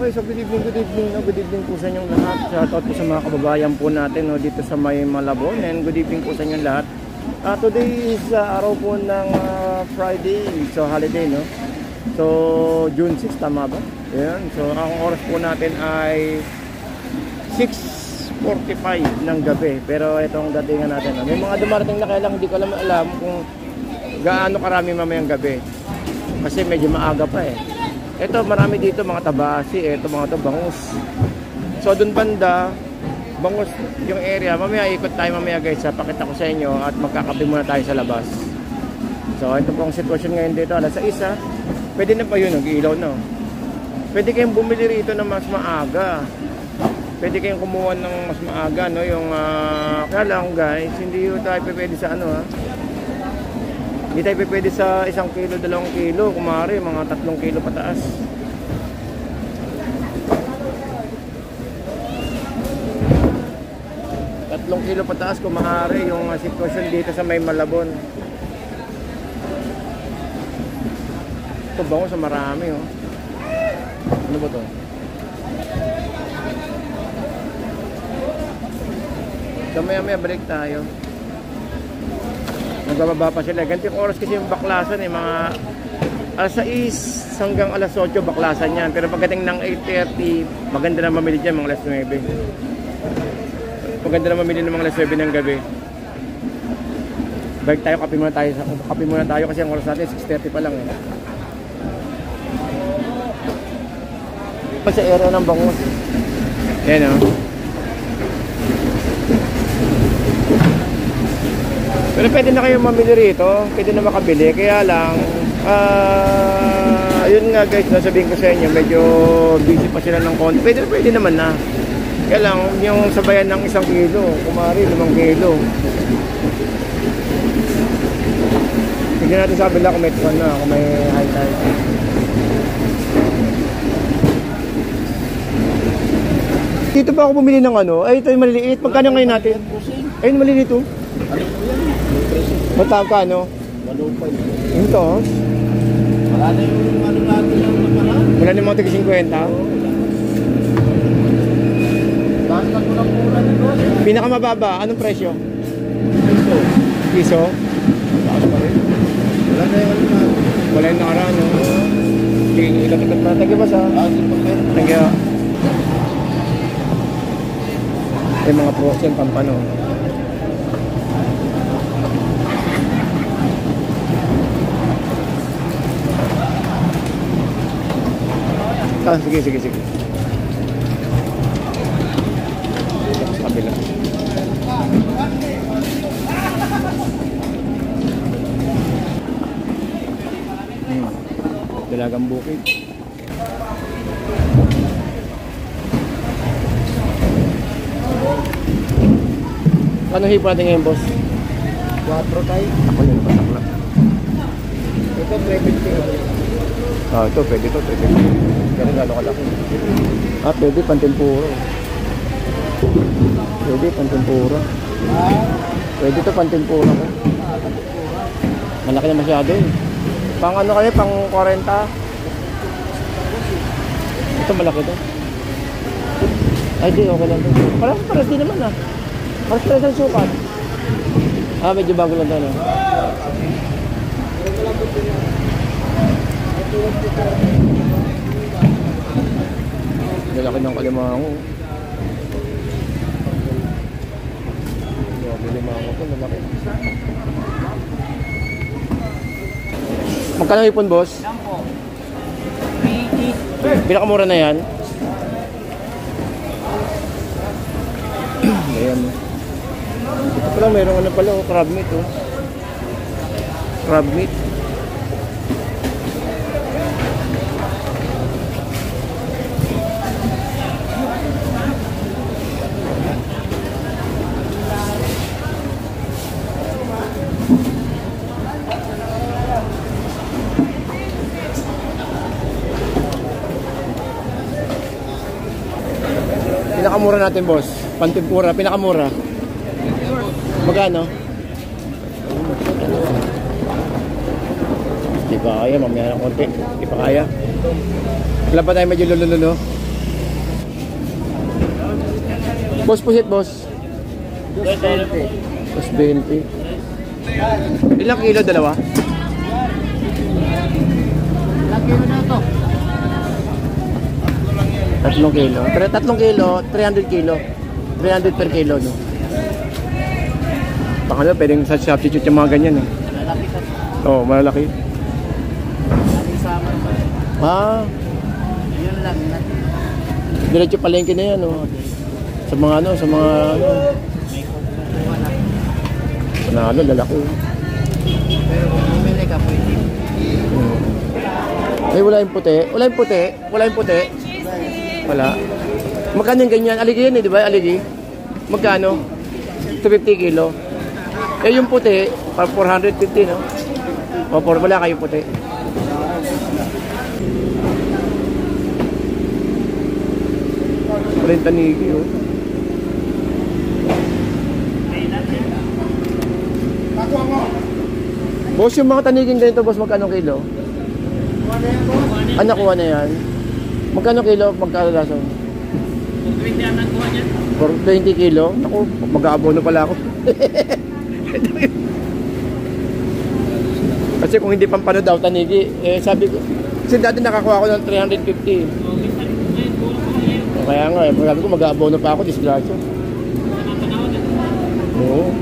Okay, so good evening, no? Good evening po sa inyong lahat. Shoutout po sa mga kababayan po natin, no, dito sa may Malabon, and good evening po sa inyong lahat. Today is araw po ng Friday, so holiday, no? So June 6, tama ba? Ayan, so ang oras po natin ay 6:45 ng gabi. Pero itong datingan natin, no? May mga dumarating na, kaya lang hindi ko alam kung gaano karami mamayang gabi. Kasi medyo maaga pa eh. Ito, marami dito mga tabasi, ito mga to bangus. So doon banda, bangus yung area. Mamaya ikot tayo mamaya guys, pakita ko sa inyo at magkakape muna tayo sa labas. So ito po ang sitwasyon ngayon dito, alas 6. Pwede na pa yun, nag-iilaw na. Pwede kayong bumili rito ng mas maaga. Pwede kayong kumuha ng mas maaga, no? Yung, kaya lang guys, hindi yun tayo pwede sa ano ha. Hindi tayo pwede sa 1 kilo, 2 kilo, kumari, mga 3 kilo pataas. Tatlong kilo pataas, kumari, yung sitwasyon dito sa may Malabon. Ito bango sa marami, oh. Ano ba to? So maya balik tayo. Nagbababa pa sila. Ganito yung oras kasi yung baklasan eh. Mga alas 6 hanggang alas 8 baklasan yan. Pero pagdating ng 8:30, maganda na mamili dyan mga alas 9. Maganda na mamili ng mga alas 9 ng gabi. Balik tayo, kape muna tayo kasi ang oras natin 6:30 pa lang eh. Pa sa area ng bangus. Yan o. Pero pwede na kayo mamili rito, pwede na makabili, kaya lang ayun nga guys, nasabihin ko sa inyo, medyo busy pa sila ng konti. Pwede naman na, kaya lang yung sabayan ng 1 kilo, kumari 5 kilo. Tignan natin sa kabila kung may tuwan na, kung may high tide. Dito pa ako bumili ng ano, ay ito yung maliliit, magkano ngayon natin? Ayun maliliit oh. Matangka, no? 105. Ito? Wala na yung ano natin yung nakaraan. Wala na yung mga tig-50? Basta ko lang mura nito. Pinakamababa, anong presyo? Piso? Taas pa rin. Wala na yung ano natin. Wala yung nakaraan, no? Ikat-ikat na. Tagyo ba sa? Tagyo. Yung mga pros yan, pampano. Sige. Kabila. Dalagang bukid. Ano hipo natin ngayon, boss? 4 tayo. Ako yun, pasakla. Ito, 350. Ito, pwede ito, 350. Ganun gano'n kalaki. Pwede, pantempura. Pwede, pantempura. Pwede ito, pantempura ko. Malaki na masyado eh. Pang ano kayo, pang 40. Ito, malaki ito. Ay, di, okay lang ito. Paras din naman ah. Paras ang sukat. Medyo bago lang ito, no? Lalaki ng kalimango. Kalimango ko, lalaki. Magkano ipon, boss? Yan po. 380. Pinakamura na yan. Ayan. Ito pala, mayroong ano pala, crab meat, oh. Crab meat. Pinakamura natin, boss. Pantempura, pinakamura. Magkano? Di pa kaya, mamaya ng konti. Di pa kaya. Wala pa tayo medyo lulululo. Boss pusit, boss. 220. Boss 20. Ilang kilo? Dalawa? Ilang kilo na ito? 3 kilo. 3 kilo, 300 kilo. 300 per kilo, no? Baka na, pwedeng substitute yung mga ganyan, eh. Malalaki ka. Oo, malalaki. Malalaki sama naman. Ah, Yun lang. diretso palengke na yan, oh. Sa mga ano, sa mga ano. May kukuha na. Na ano, lalaki. Pero kung bumili ka, pwede. Ay, wala yung puti. Wala yung puti. Wala yung puti. Wala. Magkano yung ganyan? Aligi yan, eh, di ba? Aligi. Magkano? 250 kilo. Eh, yung puti, 450, no? O, wala kayo puti. Wala yung tanigi, oh. Boss, yung mga taniging ganito, boss, magkano kilo? Ah, nakuha na yan. Magkano kilo? Magkano laso? 20 ang nakuha niya. For 20 kilo? Naku, mag-aabono pala ako. Kasi kung hindi pampano daw tanigi, eh sabi ko, kasi dati nakakuha ko ng 350. O, kaya nga, eh, sabi ko mag-aabono pa ako, disgrasyo. Oo.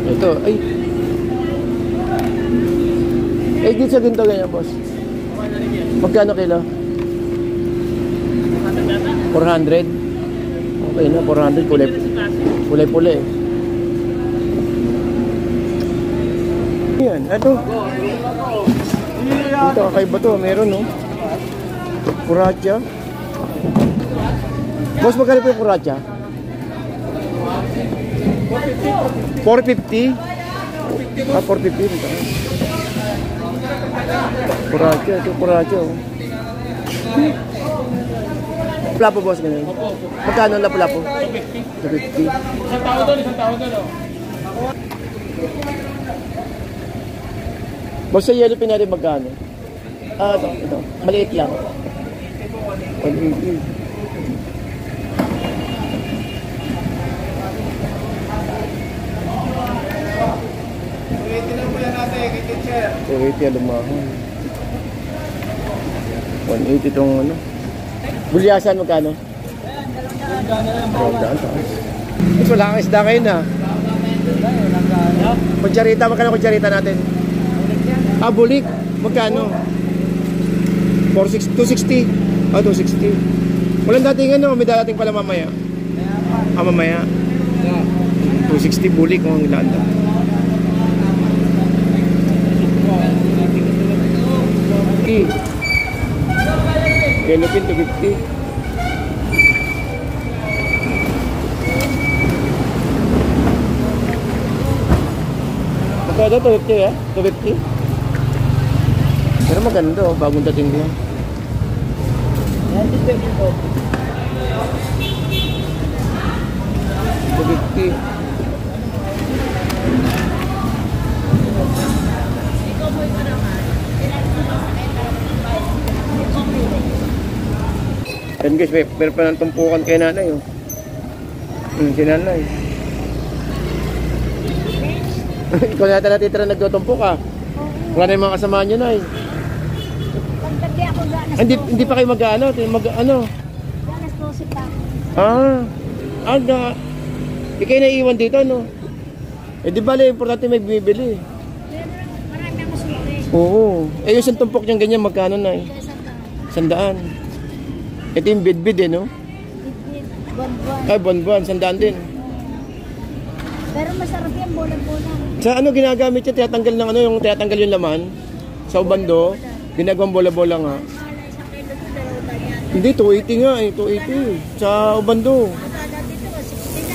Ito, ay. Eh, dito sa ginto ganyan, boss. Magkano kilo? 400. Okay na, 400. Kulay-pula eh. Yan, ito. Ito, kakaiba to. Meron, no? Kuratya. Boss, magkano po yung kuratya? 450? Ah, 450. Ito. Kuratya, ito kuratya, oh. Lapo, boss, ganun. Magkano ang lapo-lapo? 250. Isang tao doon, oh. Boss, sa yellow pin natin magkano? Ah, ito. Maliit lang. 180. Lang po yan natin, kay teacher. 280, alumahan. 180 itong ano. Bulyasan, magkano? Daan, taas. Mas wala kang isda ngayon, ha? Kutsarita, magkano kutsarita natin? Ah, bulik. Magkano? 260. Ah, 260. Walang dating ano, may dating pala mamaya. Ah, mamaya. 260 bulik kung ilan daw. Yellow pin, 250. Magkano 250, eh? 250? Pero maganda, oh. Bagong dating ko. Yan, 20 po. 250. Yan guys, meron pa ng tumpukan kay nanay, oh. Si nanay. Ikaw yata natitira nagtutumpok, ah. Wala na yung mga kasama nyo, nay. Pagdabi ako ganas. Hindi pa kayo mag-ano? Ganas po si Papa. Aga. Di kayo naiiwan dito, no? Eh, di bale, importante may bumibili. Pero marami ako sumuli. Oo. Eh, yung isang tumpok niyang ganyan, magkano, nay? 100. Ito yung bidbid, eh, no? Buwan-buwan. Ay, buwan-buwan, 100 din. Pero masarap yan, bulan-bulan. Sa ano ginagamit niya? Tinatanggal ng ano, yung tinatanggal yung laman? Sa ubando? Ginagawang bola-bola nga. Isang kilo to, dalawa yan. Hindi, 280 nga, eh. 280. Sa ubando. Dati ito, 60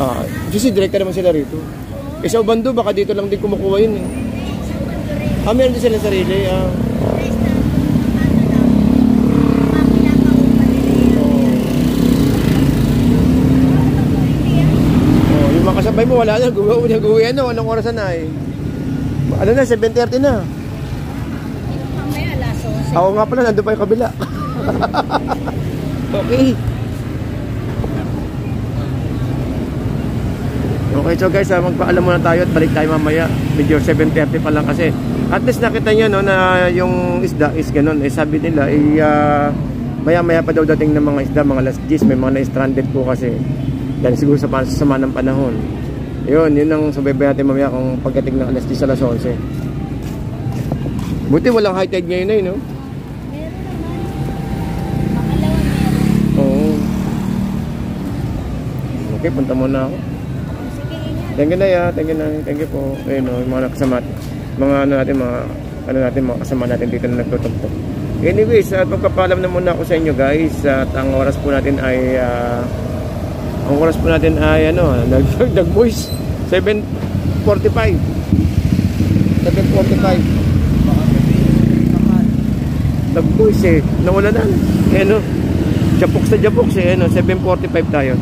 na. Kasi direkta naman sila rito. Eh, sa ubando, baka dito lang din kumukuha yun, eh. Isang bando rin. Meron din sila sarili, Guys, na, makinakaw pa nila yan. Yung mga kasabay mo, wala na. Guwi, ano? Anong oras na, eh? Ano na, 7:30 na. Mamaya, alas 11. Ako nga pala, nandun pa yung kabila. Okay. Okay, so guys, magpaalam muna tayo at balik tayo mamaya. Medyo 7:30 pa lang kasi. At least nakita nyo no, na yung isda is ganun. Eh, sabi nila, maya-maya pa daw dating ng mga isda, mga last G's. May mga na-stranded po kasi. Dahil siguro sa sama ng panahon. Yun ang sabaybay natin mamaya kung pagdating ng alas 10 alas 11. Buti walang high tide ngayon na yun, no? Meron naman. Makalawa meron. Oo. Okay, punta muna ako. Sige, ingat. Thank you na ya, thank you po. Ayun o, yung mga nakasama, mga mga kasama natin dito na nagtutugtog. Anyways, at magpapalam na muna ako sa inyo guys. At ang oras po natin ay nag-voice 7:45. 7:45. Nag-voice eh, nawala na. Ano, japok eh, 7:45 tayo.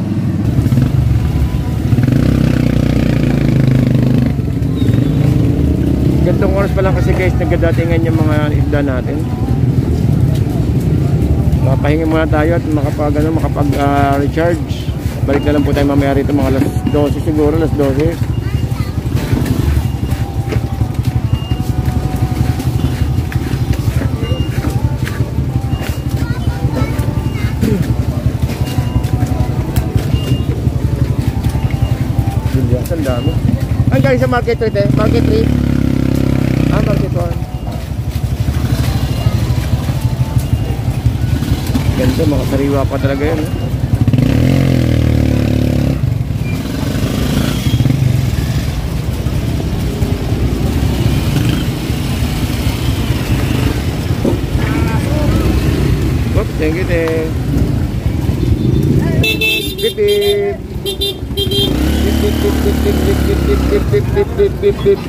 Gantong oras pa lang kasi guys, nagdatingan yung mga isda natin. Makapahinga muna tayo at makapag-recharge. Balik na lang po tayo mamaya rito mga alas 12 siguro, alas 12. Ang dami. Ay guys, sa market rate eh. Market rate. Market 1. Ganito, mga sariwa pa talaga yun. Oops, thank you din. Beep beep. Beep beep beep beep beep beep beep beep beep beep beep beep beep.